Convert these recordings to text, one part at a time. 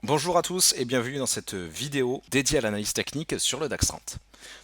Bonjour à tous et bienvenue dans cette vidéo dédiée à l'analyse technique sur le DAX 30.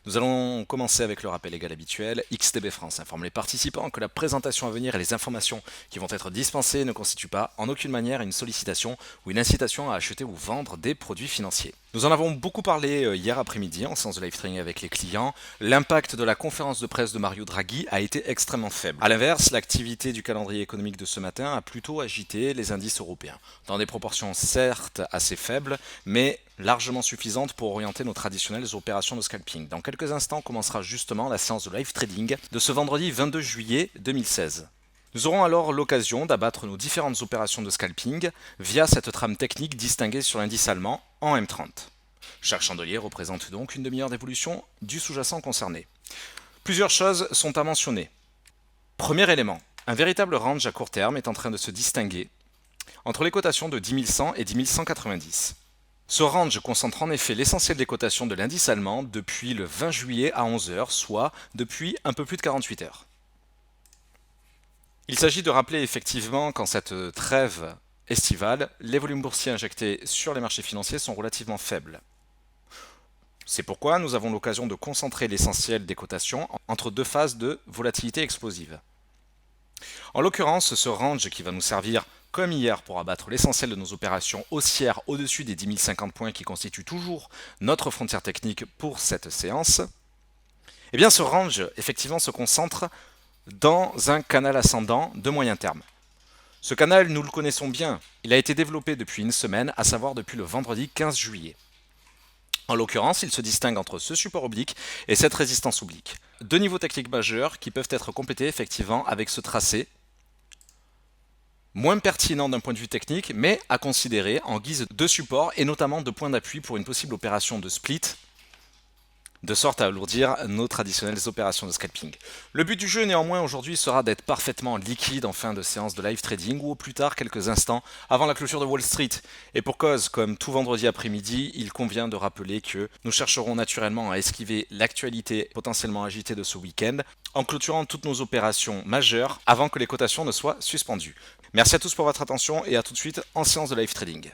Nous allons commencer avec le rappel égal habituel. XTB France informe les participants que la présentation à venir et les informations qui vont être dispensées ne constituent pas en aucune manière une sollicitation ou une incitation à acheter ou vendre des produits financiers. Nous en avons beaucoup parlé hier après-midi en séance de live trading avec les clients. L'impact de la conférence de presse de Mario Draghi a été extrêmement faible. A l'inverse, l'activité du calendrier économique de ce matin a plutôt agité les indices européens, dans des proportions certes assez faibles, mais largement suffisantes pour orienter nos traditionnelles opérations de scalping. Dans quelques instants commencera justement la séance de live trading de ce vendredi 22 juillet 2016. Nous aurons alors l'occasion d'abattre nos différentes opérations de scalping via cette trame technique distinguée sur l'indice allemand en M30. Chaque chandelier représente donc une demi-heure d'évolution du sous-jacent concerné. Plusieurs choses sont à mentionner. Premier élément, un véritable range à court terme est en train de se distinguer entre les cotations de 10 100 et 10 190. Ce range concentre en effet l'essentiel des cotations de l'indice allemand depuis le 20 juillet à 11 h, soit depuis un peu plus de 48 heures. Il s'agit de rappeler effectivement qu'en cette trêve estivale, les volumes boursiers injectés sur les marchés financiers sont relativement faibles. C'est pourquoi nous avons l'occasion de concentrer l'essentiel des cotations entre deux phases de volatilité explosive. En l'occurrence, ce range qui va nous servir comme hier pour abattre l'essentiel de nos opérations haussières au-dessus des 10 050 points qui constituent toujours notre frontière technique pour cette séance, eh bien ce range effectivement se concentre dans un canal ascendant de moyen terme. Ce canal, nous le connaissons bien, il a été développé depuis une semaine, à savoir depuis le vendredi 15 juillet. En l'occurrence, il se distingue entre ce support oblique et cette résistance oblique. Deux niveaux techniques majeurs qui peuvent être complétés effectivement avec ce tracé, moins pertinent d'un point de vue technique, mais à considérer en guise de support et notamment de point d'appui pour une possible opération de split, de sorte à alourdir nos traditionnelles opérations de scalping. Le but du jeu néanmoins aujourd'hui sera d'être parfaitement liquide en fin de séance de live trading ou au plus tard quelques instants avant la clôture de Wall Street. Et pour cause, comme tout vendredi après-midi, il convient de rappeler que nous chercherons naturellement à esquiver l'actualité potentiellement agitée de ce week-end en clôturant toutes nos opérations majeures avant que les cotations ne soient suspendues. Merci à tous pour votre attention et à tout de suite en séance de live trading.